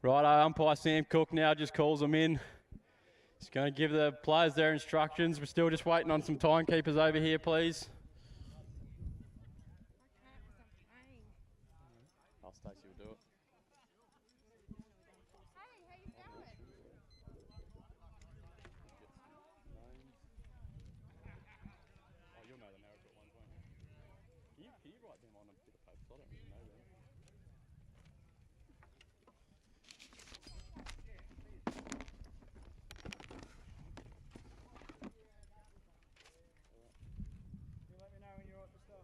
Righto, umpire Sam Cook now just calls them in. He's going to give the players their instructions. We're still just waiting on some timekeepers over here, please. Oh, Stacey will do it. Hey, how you going? Oh, you'll know the Naracoorte ones, won't you? Can you write them on a bit of paper? I don't really know them. You let me know when you're at the start.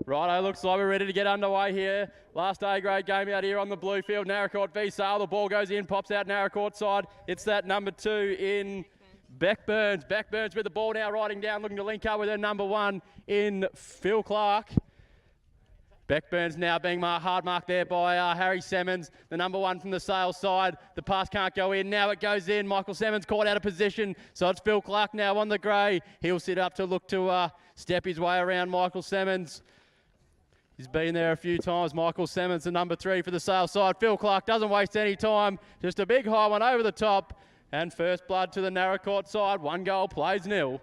Righto, looks like we're ready to get underway here. Last A-grade game out here on the blue field. Naracoorte v Sale. The ball goes in, pops out Naracoorte side. It's that number 2 in Beck Burns. Beck Burns with the ball now riding down, looking to link up with her number 1 in Phil Clark. Beck Burns now being hard marked there by Harry Simmons, the number 1 from the Sale side. The pass can't go in. Now it goes in. Michael Simmons caught out of position. So it's Phil Clark now on the grey. He'll sit up to look to step his way around Michael Simmons. He's been there a few times. Michael Simmons, the number 3 for the Sale side. Phil Clark doesn't waste any time. Just a big high one over the top. And first blood to the Naracoorte side. 1 goal, plays 0.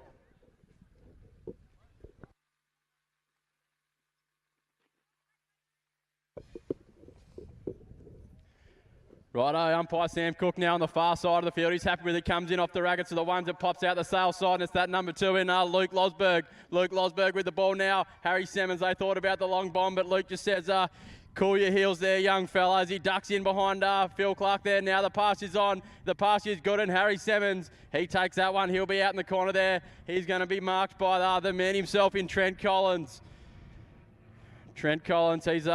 Righto, umpire Sam Cook now on the far side of the field. He's happy with it. Comes in off the rackets of the ones that pops out the Sale side. And it's that number 2 in Luke Losberg. Luke Losberg with the ball now. Harry Simmons, they thought about the long bomb, but Luke just says, cool your heels there, young fella, as he ducks in behind Phil Clark there. Now the pass is on. The pass is good, and Harry Simmons, he takes that one. He'll be out in the corner there. He's going to be marked by the man himself in Trent Collins. Trent Collins, he's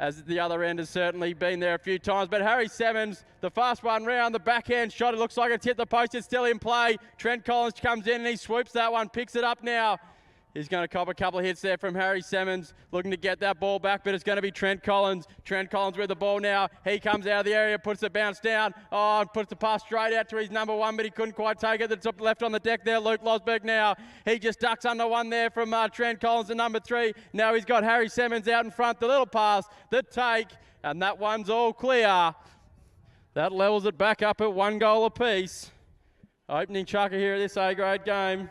as the other end has certainly been there a few times. But Harry Simmons, the fast one round, the backhand shot, it looks like it's hit the post, it's still in play. Trent Collins comes in and he swoops that one, picks it up now. He's going to cop a couple of hits there from Harry Simmons, looking to get that ball back, but it's going to be Trent Collins. Trent Collins with the ball now. He comes out of the area, puts the bounce down. Oh, puts the pass straight out to his number 1, but he couldn't quite take it. That's left on the deck there, Luke Losberg now. He just ducks under one there from Trent Collins, the number 3. Now he's got Harry Simmons out in front. The little pass, the take, and that one's all clear. That levels it back up at 1 goal apiece. Opening chucker here at this A-grade game.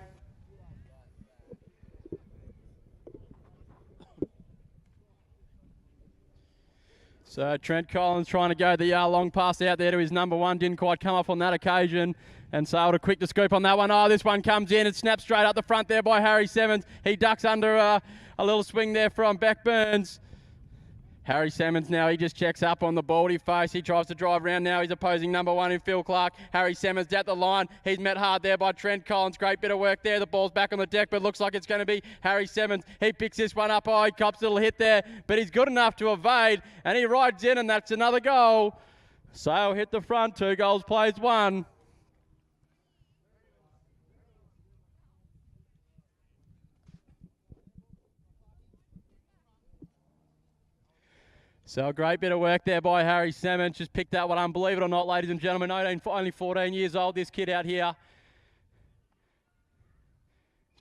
So Trent Collins trying to go the long pass out there to his number 1. Didn't quite come off on that occasion. And Sale to quick to scoop on that one. Oh, this one comes in and snaps straight up the front there by Harry Simmons. He ducks under a little swing there from Beck Burns. Harry Simmons now, he just checks up on the baldy face. He tries to drive around now. He's opposing number 1 in Phil Clark. Harry Simmons at the line. He's met hard there by Trent Collins. Great bit of work there. The ball's back on the deck, but looks like it's going to be Harry Simmons. He picks this one up. Oh, he cops a little hit there, but he's good enough to evade, and he rides in, and that's another goal. Sale hit the front. 2 goals, plays 1. So a great bit of work there by Harry Simmons. Just picked that one, believe it or not, ladies and gentlemen. Only 14 years old, this kid out here.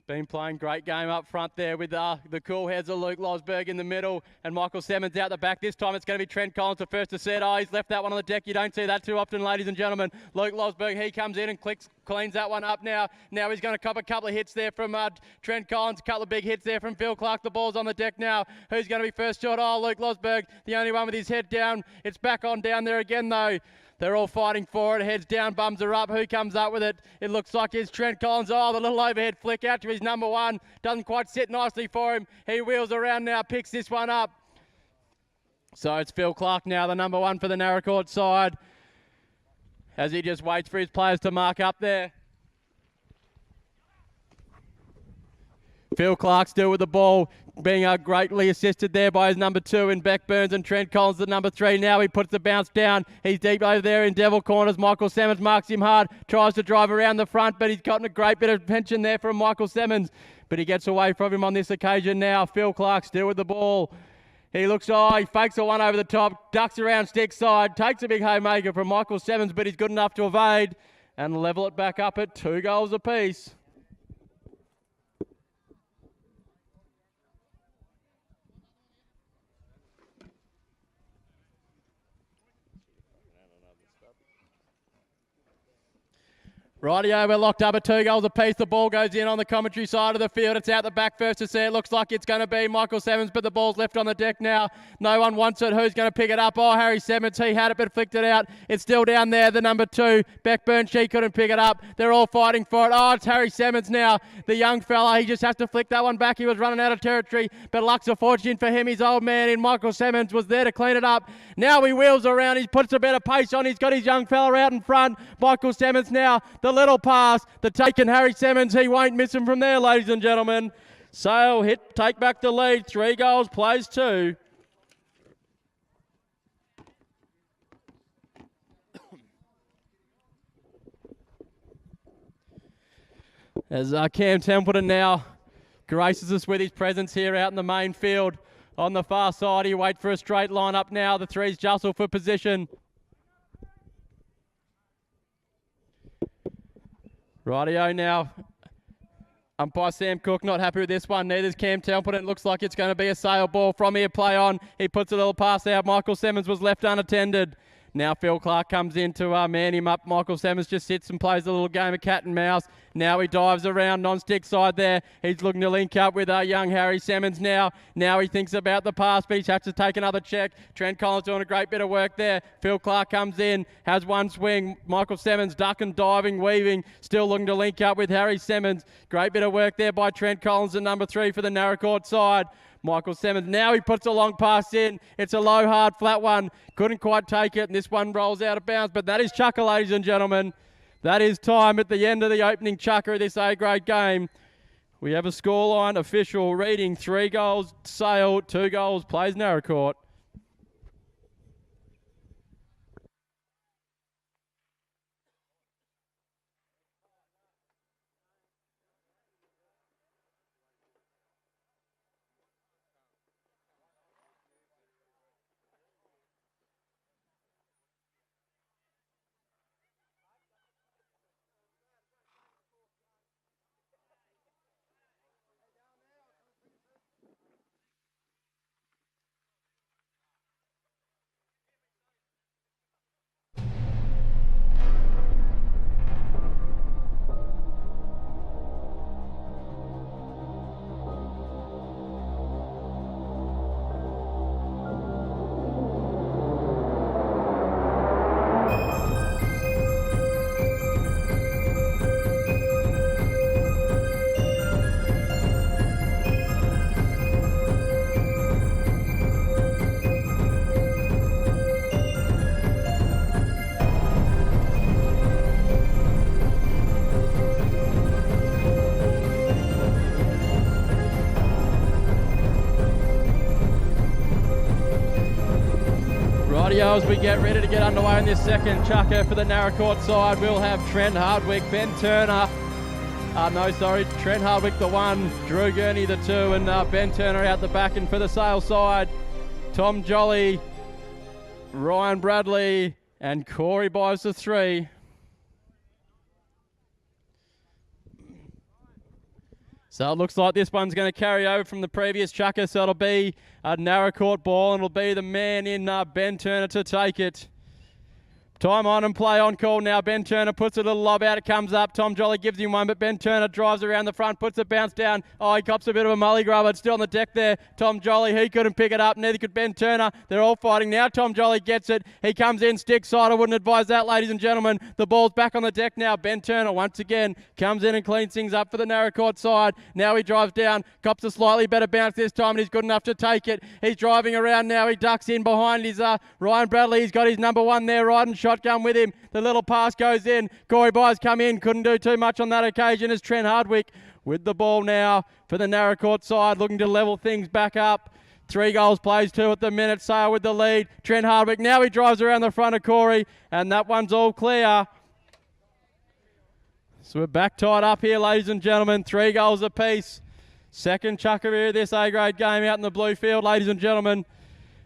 Been playing great game up front there with the cool heads of Luke Losberg in the middle and Michael Simmons out the back. This time it's going to be Trent Collins the first to set. Oh, he's left that one on the deck. You don't see that too often, ladies and gentlemen. Luke Losberg, he comes in and cleans that one up now. Now he's going to cop a couple of hits there from Trent Collins, a couple of big hits there from Phil Clark. The ball's on the deck now. Who's going to be first shot? Oh, Luke Losberg, the only one with his head down. It's back on down there again though. They're all fighting for it. Heads down, bums are up. Who comes up with it? It looks like it's Trent Collins. Oh, the little overhead flick out to his number 1. Doesn't quite sit nicely for him. He wheels around now, picks this one up. So it's Phil Clark now, the number 1 for the Naracoorte side, as he just waits for his players to mark up there. Phil Clark still with the ball, being greatly assisted there by his number 2 in Beck Burns, and Trent Collins at number 3. Now he puts the bounce down. He's deep over there in Devil Corners. Michael Semmons marks him hard, tries to drive around the front, but he's gotten a great bit of attention there from Michael Semmons. But he gets away from him on this occasion now. Phil Clark still with the ball. He looks, he fakes the one over the top, ducks around stick side, takes a big haymaker from Michael Semmons, but he's good enough to evade and level it back up at 2 goals apiece. Rightio, we're locked up at 2 goals apiece. The ball goes in on the commentary side of the field. It's out the back first to see. It looks like it's going to be Michael Semmons, but the ball's left on the deck now. No one wants it. Who's going to pick it up? Oh, Harry Semmons. He had it, but flicked it out. It's still down there. The number 2, Beckburn. She couldn't pick it up. They're all fighting for it. Oh, it's Harry Semmons now. The young fella. He just has to flick that one back. He was running out of territory, but luck's a fortune for him. His old man in Michael Semmons was there to clean it up. Now he wheels around. He puts a bit of pace on. He's got his young fella out in front. Michael Semmons now. The little pass. The taken Harry Semmons, he won't miss him from there, ladies and gentlemen. Sale hit, take back the lead. 3 goals, plays 2. As Cam Templeton now graces us with his presence here out in the main field. On the far side, he waits for a straight line up now. The 3's jostle for position. Rightio now. Umpire Sam Cook not happy with this one. Neither's Cam Templeton. Looks like it's going to be a sail ball from here. Play on. He puts a little pass out. Michael Semmons was left unattended. Now Phil Clark comes in to man him up. Michael Semmons just sits and plays a little game of cat and mouse. Now he dives around non-stick side there. He's looking to link up with young Harry Semmons now. Now he thinks about the pass, but he's had to take another check. Trent Collins doing a great bit of work there. Phil Clark comes in, has one swing. Michael Semmons ducking, diving, weaving, still looking to link up with Harry Semmons. Great bit of work there by Trent Collins, the number 3 for the Naracoorte side. Michael Semmons, now he puts a long pass in. It's a low, hard, flat one. Couldn't quite take it, and this one rolls out of bounds. But that is chucker, ladies and gentlemen. That is time at the end of the opening chucker of this A-grade game. We have a scoreline official reading 3 goals, Sale, 2 goals, plays Naracoorte. As we get ready to get underway in this second chucker for the Naracoorte side, we'll have Trent Hardwick, Trent Hardwick the 1, Drew Gurney the 2, and Ben Turner out the back. And for the Sale side, Tom Jolly, Ryan Bradley, and Corey Bives the 3. So it looks like this one's going to carry over from the previous chucker, so it'll be a Naracoorte ball, and it'll be the man in Ben Turner to take it. Time on and play on call now. Ben Turner puts a little lob out. It comes up. Tom Jolly gives him one, but Ben Turner drives around the front, puts it bounce down. Oh, he cops a bit of a mully grubber. It's still on the deck there. Tom Jolly, he couldn't pick it up. Neither could Ben Turner. They're all fighting now. Tom Jolly gets it. He comes in stick side. I wouldn't advise that, ladies and gentlemen. The ball's back on the deck now. Ben Turner once again comes in and cleans things up for the Naracoorte side. Now he drives down. Cops a slightly better bounce this time, and he's good enough to take it. He's driving around now. He ducks in behind his Ryan Bradley. He's got his number 1 there riding shot. shotgun with him. The little pass goes in. Corey Byers come in. Couldn't do too much on that occasion as Trent Hardwick with the ball now for the Naracoorte side, looking to level things back up. 3 goals, plays 2 at the minute. Sale with the lead. Trent Hardwick, now he drives around the front of Corey, and that one's all clear. So we're back tied up here, ladies and gentlemen. 3 goals apiece. Second chucker here, this A-grade game out in the blue field, ladies and gentlemen.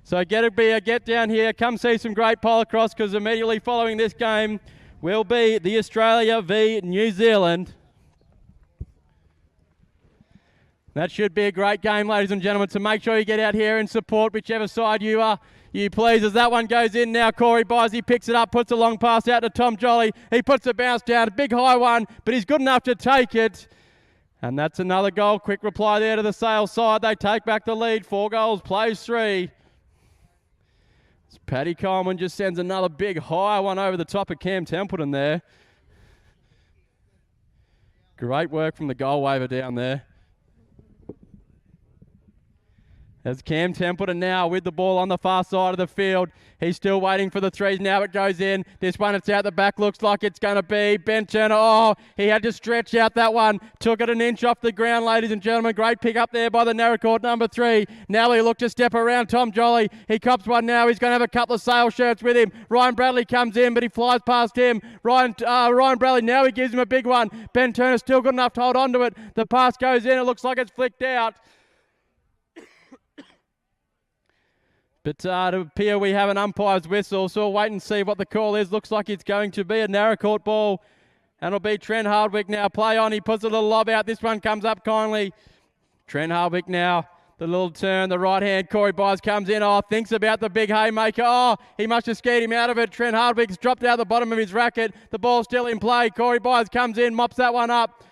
So get down here. Come see some great polocross, because immediately following this game will be the Australia v New Zealand. That should be a great game, ladies and gentlemen, so make sure you get out here and support whichever side you are. You please, as that one goes in now. Corey Byers, he picks it up, puts a long pass out to Tom Jolly. He puts a bounce down, a big high one, but he's good enough to take it. And that's another goal. Quick reply there to the Sale side. They take back the lead. 4 goals, plays 3. Paddy Coleman just sends another big high one over the top of Cam Templeton there. Great work from the goal waiver down there. As Cam Templeton now with the ball on the far side of the field. He's still waiting for the threes. Now it goes in. This one, it's out the back. Looks like it's going to be Ben Turner. Oh, he had to stretch out that one. Took it an inch off the ground, ladies and gentlemen. Great pick up there by the Naracoorte number 3. Now he looked to step around Tom Jolly. He cops one now. He's going to have a couple of Sale shirts with him. Ryan Bradley comes in, but he flies past him. Ryan Bradley, now he gives him a big one. Ben Turner still good enough to hold on to it. The pass goes in. It looks like it's flicked out. But to appear we have an umpire's whistle, so we'll wait and see what the call is. Looks like it's going to be a Naracoorte ball, and it'll be Trent Hardwick now. Play on, he puts a little lob out. This one comes up kindly. Trent Hardwick now, the little turn, the right hand. Corey Byers comes in, thinks about the big haymaker. He must have scared him out of it. Trent Hardwick's dropped out the bottom of his racket. The ball's still in play. Corey Byers comes in, mops that one up.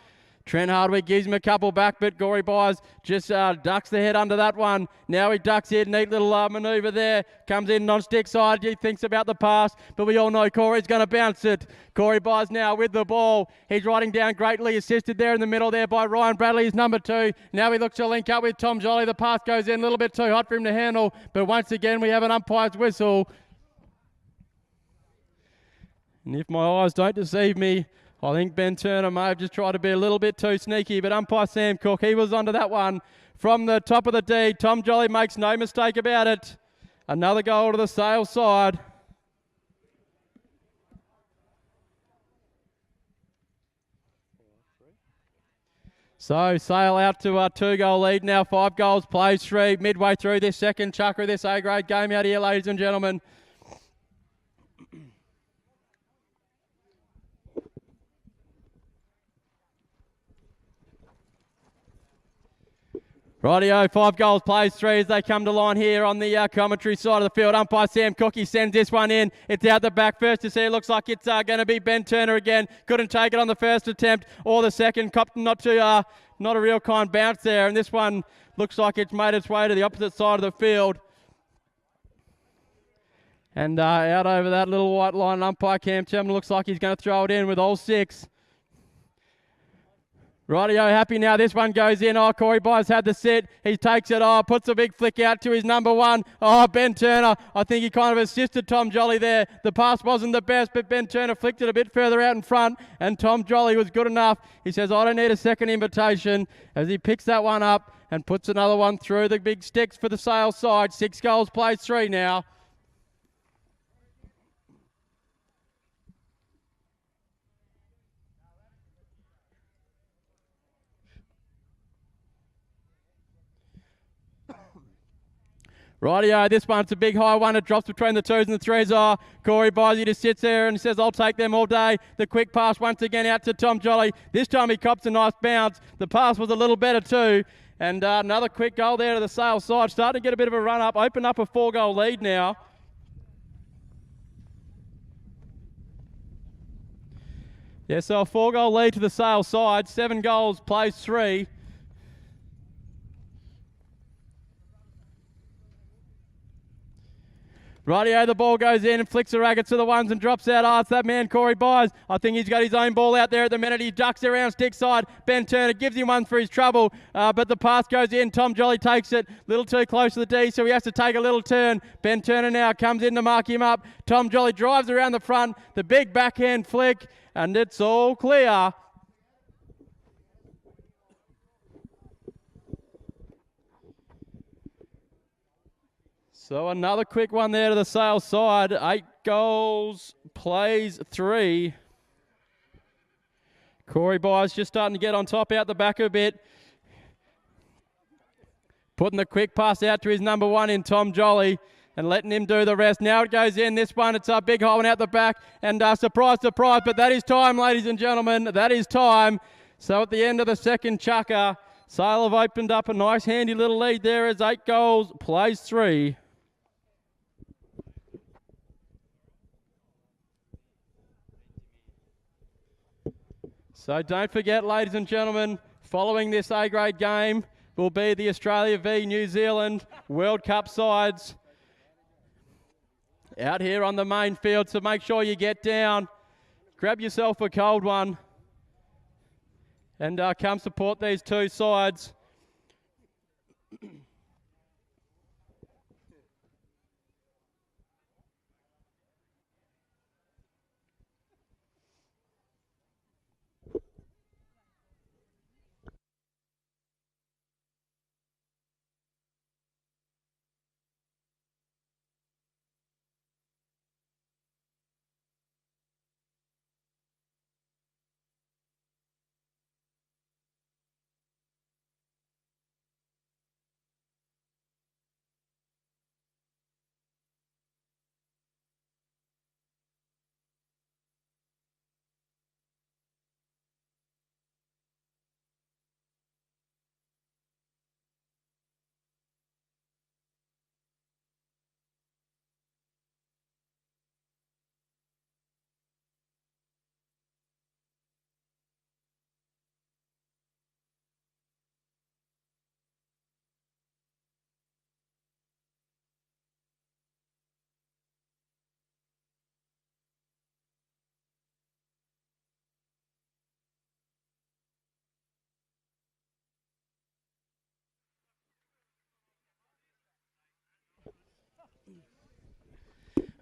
Trent Hardwick gives him a couple back, but Corey Byers just ducks the head under that one. Now he ducks in, neat little manoeuvre there. Comes in non-stick side, he thinks about the pass, but we all know Corey's going to bounce it. Corey Byers now with the ball. He's riding down greatly, assisted there in the middle there by Ryan Bradley, his number 2. Now he looks to link up with Tom Jolly. The pass goes in, a little bit too hot for him to handle, but once again we have an umpire's whistle. And if my eyes don't deceive me, I think Ben Turner may have just tried to be a little bit too sneaky, but umpire Sam Cook, he was onto that one from the top of the D. Tom Jolly makes no mistake about it. Another goal to the Sale side. So Sale out to a 2-goal lead now. 5 goals, plays 3. Midway through this second chucker of this A-grade game out here, ladies and gentlemen. Rightio, 5 goals, plays 3 as they come to line here on the commentary side of the field. Umpire Sam Cookie sends this one in. It's out the back first to see. It looks like it's going to be Ben Turner again. Couldn't take it on the first attempt or the second. Copped not a real kind bounce there. And this one looks like it's made its way to the opposite side of the field. And out over that little white line, umpire Cam Chapman looks like he's going to throw it in with all 6. Rightio, happy now. This one goes in. Corey Byers had the sit. He takes it. Puts a big flick out to his number 1. Ben Turner. I think he kind of assisted Tom Jolly there. The pass wasn't the best, but Ben Turner flicked it a bit further out in front, and Tom Jolly was good enough. He says, I don't need a second invitation, as he picks that one up and puts another one through the big sticks for the Sale side. 6 goals, plays 3 now. Rightio, this one's a big high one. It drops between the 2s and the 3s. Corey Byers, he just sits there and he says, I'll take them all day. The quick pass once again out to Tom Jolly. This time he cops a nice bounce. The pass was a little better too. And another quick goal there to the Sale side. Starting to get a bit of a run up. Open up a 4-goal lead now. Yeah, so a 4-goal lead to the Sale side. 7 goals, plays 3. Rightio, the ball goes in and flicks the racket to the ones and drops out. Oh, it's that man, Corey Byers. I think he's got his own ball out there at the minute. He ducks around stick side. Ben Turner gives him one for his trouble, but the pass goes in. Tom Jolly takes it. Little too close to the D, so he has to take a little turn. Ben Turner now comes in to mark him up. Tom Jolly drives around the front. The big backhand flick, and it's all clear. So another quick one there to the Sale side. 8 goals, plays 3. Corey Byers just starting to get on top out the back a bit. Putting the quick pass out to his number 1 in Tom Jolly and letting him do the rest. Now it goes in. This one, it's a big hole and out the back. And surprise, surprise, but that is time, ladies and gentlemen. That is time. So at the end of the second chukker, Sale have opened up a nice handy little lead there as 8 goals, plays 3. So don't forget, ladies and gentlemen, following this A-grade game will be the Australia v New Zealand World Cup sides out here on the main field. So make sure you get down, grab yourself a cold one, and come support these two sides.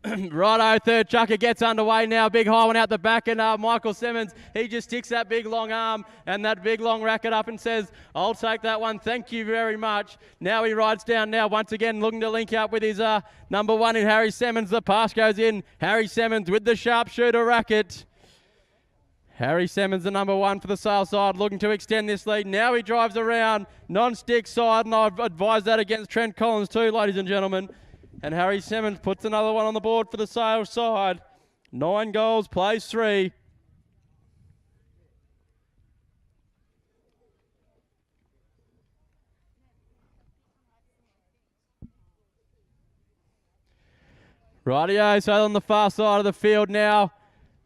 Righto, third chukker gets underway now. Big high one out the back, and Michael Simmons, he just sticks that big long arm and that big long racket up and says, I'll take that one, thank you very much. Now he rides down now, once again looking to link up with his number 1 in Harry Simmons. The pass goes in. Harry Simmons with the sharpshooter racket. Harry Simmons, the number 1 for the Sale side, looking to extend this lead. Now he drives around, non-stick side, and I've advised that against Trent Collins too, ladies and gentlemen. And Harry Simmons puts another one on the board for the Sale side. 9 goals, plays 3. Rightio, so on the far side of the field now.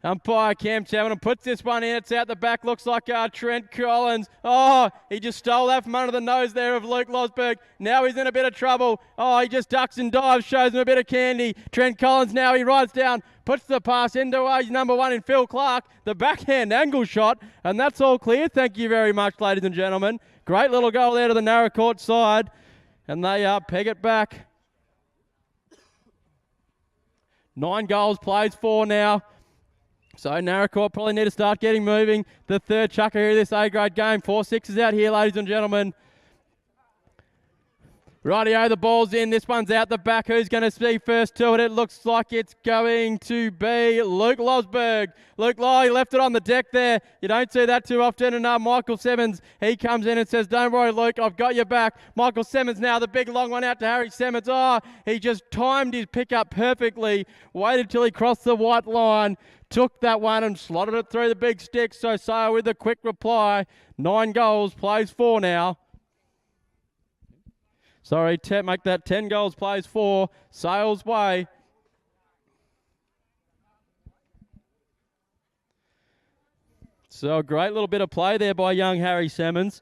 Umpire Cam Chapman puts this one in. It's out the back. Looks like Trent Collins. Oh, he just stole that from under the nose there of Luke Losberg. Now he's in a bit of trouble. Oh, he just ducks and dives, shows him a bit of candy. Trent Collins now, he rides down, puts the pass into his number 1 in Phil Clark. The backhand angle shot, and that's all clear. Thank you very much, ladies and gentlemen. Great little goal there to the Naracoorte side, and they peg it back. 9 goals, plays 4 now. So Naracoorte probably need to start getting moving. The third chukker here of this A-grade game. 4 sixes out here, ladies and gentlemen. Rightio, the ball's in. This one's out the back. Who's going to be first to it? It looks like it's going to be Luke Losberg. Luke Lowe, he left it on the deck there. You don't see that too often. And Michael Simmons, he comes in and says, don't worry, Luke, I've got your back. Michael Simmons now, the big long one out to Harry Simmons. Oh, he just timed his pickup perfectly. Waited till he crossed the white line. Took that one and slotted it through the big stick. So Sale with a quick reply. 9 goals, plays 4 now. Sorry, make that 10 goals, plays 4. Sale's way. So a great little bit of play there by young Harry Simmons.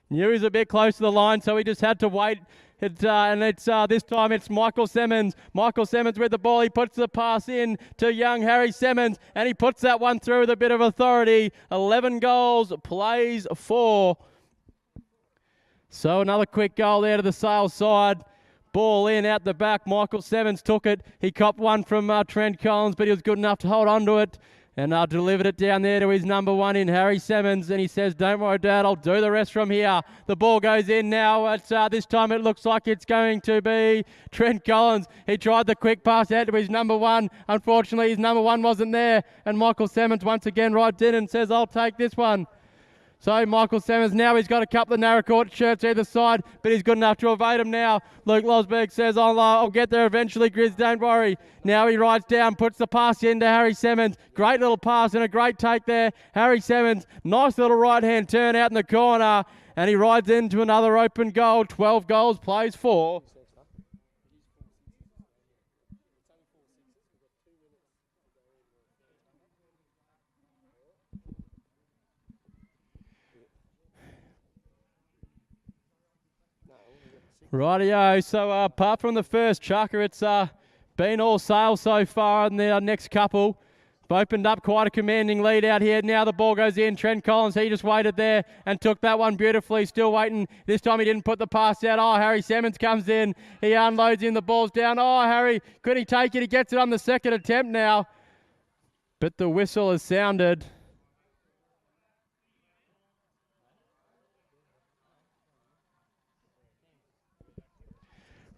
Knew he was a bit close to the line, so he just had to wait This time it's Michael Simmons. Michael Simmons with the ball. He puts the pass in to young Harry Simmons, and he puts that one through with a bit of authority. 11 goals, plays 4. So another quick goal there to the Sale side. Ball in out the back. Michael Simmons took it. He copped one from Trent Collins, but he was good enough to hold on to it. And delivered it down there to his number 1 in, Harry Simmons. And he says, don't worry, Dad, I'll do the rest from here. The ball goes in now. This time it looks like it's going to be Trent Collins. He tried the quick pass out to his number 1. Unfortunately, his number 1 wasn't there. And Michael Simmons once again rides in and says, I'll take this one. So Michael Simmons, now he's got a couple of Naracoorte shirts either side, but he's good enough to evade him now. Luke Losberg says, I'll get there eventually, Grizz, don't worry. Now he rides down, puts the pass into Harry Simmons. Great little pass and a great take there. Harry Simmons, nice little right-hand turn out in the corner, and he rides into another open goal. 12 goals, plays 4. Rightio, so apart from the first chucker, it's been all sales so far, and the next couple have opened up quite a commanding lead out here. Now the ball goes in. Trent Collins, he just waited there and took that one beautifully, still waiting. This time he didn't put the pass out. Oh, Harry Simmons comes in. He unloads in, the ball's down. Oh, Harry, could he take it? He gets it on the second attempt now. But the whistle has sounded.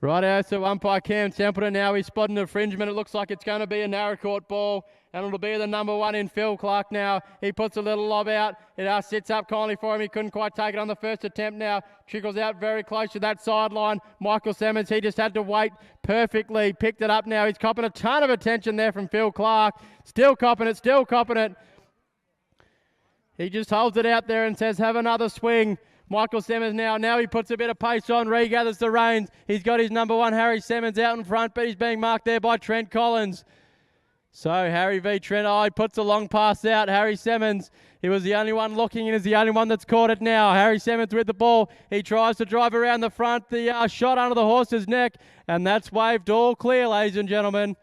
Righto, so umpire Cam Templeton now, he's spotting an infringement. It looks like it's going to be a Naracoorte ball, and it'll be the number 1 in, Phil Clark now. He puts a little lob out. It sits up kindly for him. He couldn't quite take it on the first attempt now. Trickles out very close to that sideline. Michael Simmons, he just had to wait perfectly. Picked it up now. He's copping a ton of attention there from Phil Clark. Still copping it, still copping it. He just holds it out there and says, have another swing. Michael Simmons now he puts a bit of pace on, regathers the reins. He's got his number 1, Harry Simmons, out in front, but he's being marked there by Trent Collins. So Harry v. Trent, he puts a long pass out. Harry Simmons, he was the only one looking and is the only one that's caught it now. Harry Simmons with the ball. He tries to drive around the front, the shot under the horse's neck, and that's waved all clear, ladies and gentlemen.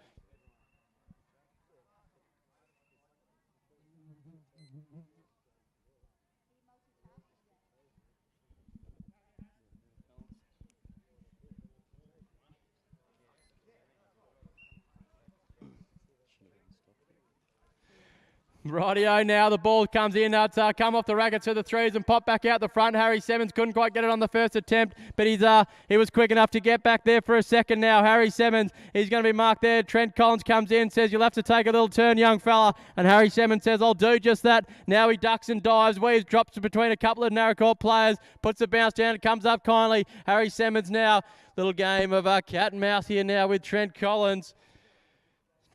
Rightio, now the ball comes in. It's come off the racket to the threes and pop back out the front. Harry Simmons couldn't quite get it on the first attempt, but he was quick enough to get back there for a second now. Harry Simmons, he's going to be marked there. Trent Collins comes in, says, you'll have to take a little turn, young fella. And Harry Simmons says, I'll do just that. Now he ducks and dives, weaves, drops between a couple of Naracoorte players, puts the bounce down, it comes up kindly. Harry Simmons now, little game of cat and mouse here now with Trent Collins.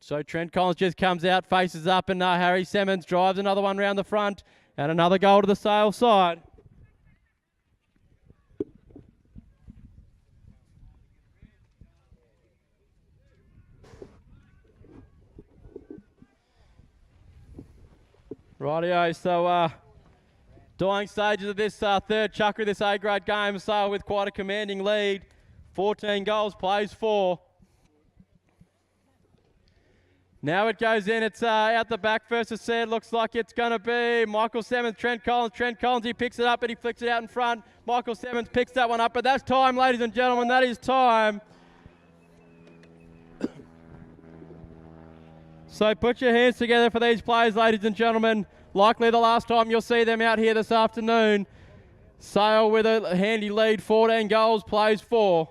So Trent Collins just comes out, faces up, and Harry Simmons drives another one round the front, and another goal to the Sale side. Rightio, so dying stages of this third chucker of this A-grade game, Sale with quite a commanding lead. 14 goals, plays 4. Now it goes in, it's out the back first, as said, looks like it's going to be Michael Simmons, Trent Collins, he picks it up and he flicks it out in front. Michael Simmons picks that one up, but that's time, ladies and gentlemen, that is time. So put your hands together for these players, ladies and gentlemen. Likely the last time you'll see them out here this afternoon. Sale with a handy lead, 14 goals, plays 4.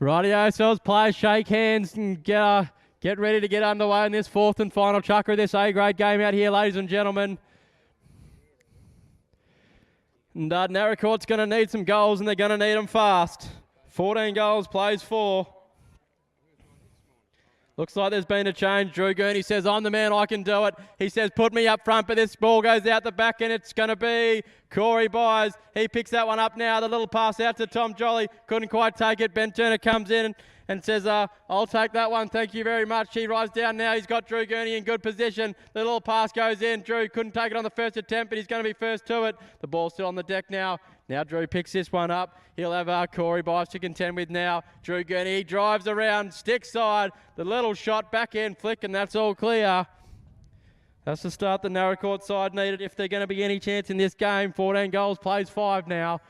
Rightio, so as players shake hands and get ready to get underway in this fourth and final chukker of this A-grade game out here, ladies and gentlemen. And Naracoorte's going to need some goals, and they're going to need them fast. 14 goals, plays 4. Looks like there's been a change. Drew Gurney says, I'm the man, I can do it. He says, put me up front, but this ball goes out the back, and it's going to be Corey Byers. He picks that one up now. The little pass out to Tom Jolly. Couldn't quite take it. Ben Turner comes in and says, I'll take that one. Thank you very much. He rides down now. He's got Drew Gurney in good position. The little pass goes in. Drew couldn't take it on the first attempt, but he's going to be first to it. The ball's still on the deck now. Now Drew picks this one up. He'll have Corey Byers to contend with now. Drew Gurney, he drives around, stick side. The little shot, back end flick, and that's all clear. That's the start the Naracoorte side needed if they're going to be any chance in this game. 14 goals, plays 5 now.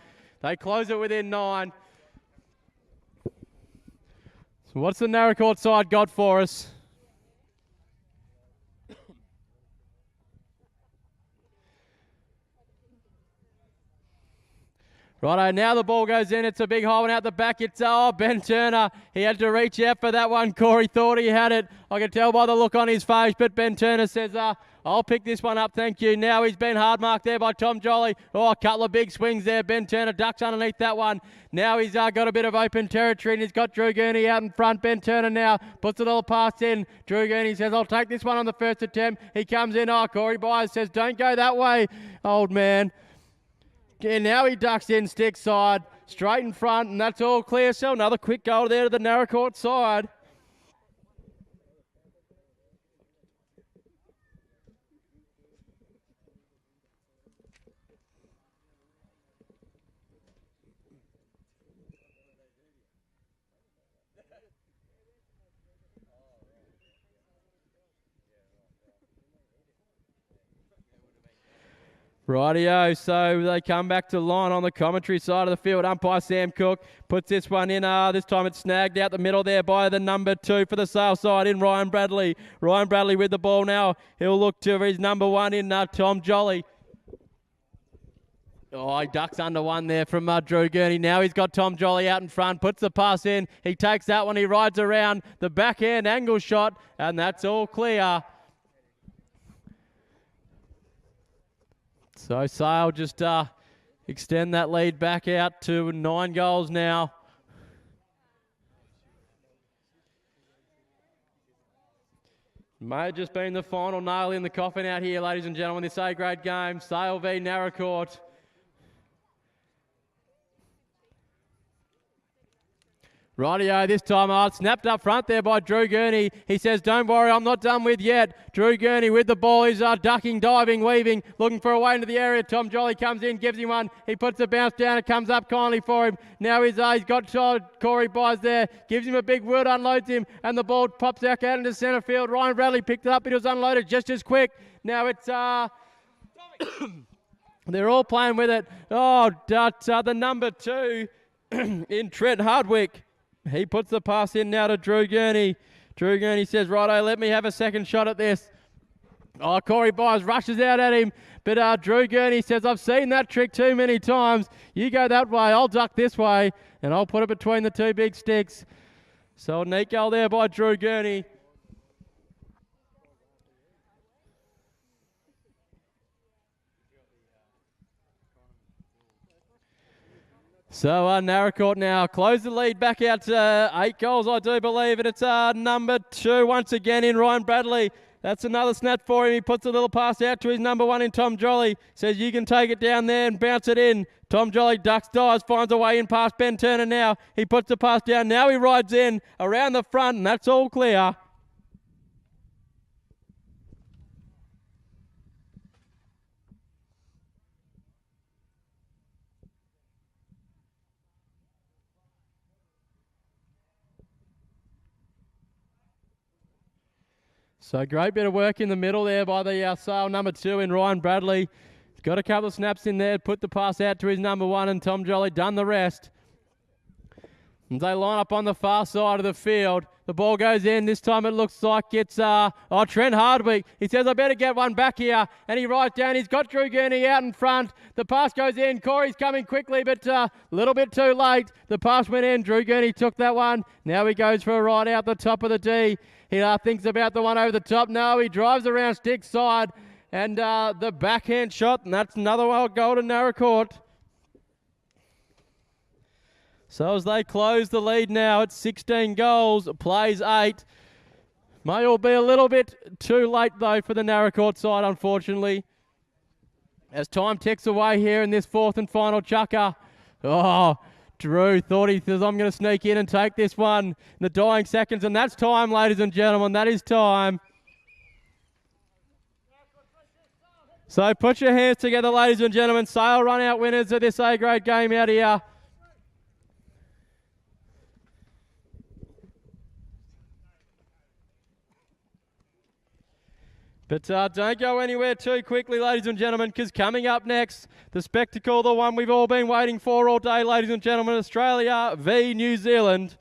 They close it within 9. So what's the Naracoorte side got for us? Righto, now the ball goes in. It's a big hole and out the back. It's Ben Turner. He had to reach out for that one. Corey thought he had it. I can tell by the look on his face, but Ben Turner says, I'll pick this one up, thank you. Now he's been hard marked there by Tom Jolly. Oh, a couple of big swings there. Ben Turner ducks underneath that one. Now he's got a bit of open territory, and he's got Drew Gurney out in front. Ben Turner now puts a little pass in. Drew Gurney says, I'll take this one on the first attempt. He comes in. Corey Byers says, don't go that way, old man. And now he ducks in, stick side, straight in front, and that's all clear. So another quick goal there to the Naracoorte side. Rightio, so they come back to line on the commentary side of the field. Umpire Sam Cook puts this one in. This time it's snagged out the middle there by the number 2 for the Sale side in Ryan Bradley. Ryan Bradley with the ball now. He'll look to his number 1 in Tom Jolly. Oh, he ducks under one there from Drew Gurney. Now he's got Tom Jolly out in front, puts the pass in. He takes that one, he rides around the backhand angle shot, and that's all clear. So Sale just extend that lead back out to 9 goals now. May have just been the final nail in the coffin out here, ladies and gentlemen, this A-grade game. Sale v Naracoorte. Rightio, this time snapped up front there by Drew Gurney. He says, don't worry, I'm not done with yet. Drew Gurney with the ball. He's ducking, diving, weaving, looking for a way into the area. Tom Jolly comes in, gives him one. He puts a bounce down. It comes up kindly for him. Now he's got Corey Byers there. Gives him a big word, unloads him, and the ball pops out into centre field. Ryan Bradley picked it up, but it was unloaded just as quick. Now it's... they're all playing with it. Oh, the number 2 in Trent Hardwick. He puts the pass in now to Drew Gurney. Drew Gurney says, righto, let me have a second shot at this. Oh, Corey Byers rushes out at him. But Drew Gurney says, I've seen that trick too many times. You go that way, I'll duck this way, and I'll put it between the 2 big sticks. So a neat goal there by Drew Gurney. So Naracoorte now close the lead back out to 8 goals, I do believe. And it's number 2 once again in Ryan Bradley. That's another snap for him. He puts a little pass out to his number 1 in Tom Jolly. Says you can take it down there and bounce it in. Tom Jolly ducks, dives, finds a way in past Ben Turner now. He puts the pass down. Now he rides in around the front, and that's all clear. So great bit of work in the middle there by the Sale number 2 in Ryan Bradley. He's got a couple of snaps in there, put the pass out to his number 1, and Tom Jolly done the rest. And they line up on the far side of the field. The ball goes in. This time it looks like it's Trent Hardwick. He says, I better get one back here. And he rides down. He's got Drew Gurney out in front. The pass goes in. Corey's coming quickly, but a little bit too late. The pass went in. Drew Gurney took that one. Now he goes for a ride out the top of the D. He thinks about the one over the top. No, he drives around stick side. And the backhand shot. And that's another goal to Naracoorte. So as they close the lead now at 16 goals, plays 8. May all be a little bit too late though for the Naracoorte side, unfortunately. As time ticks away here in this fourth and final chukker. Oh, Drew thought he says, I'm going to sneak in and take this one in the dying seconds. And that's time, ladies and gentlemen. That is time. So put your hands together, ladies and gentlemen. Sale run out winners of this A-grade game out here. But don't go anywhere too quickly, ladies and gentlemen, because coming up next, the spectacle, the one we've all been waiting for all day, ladies and gentlemen, Australia v New Zealand.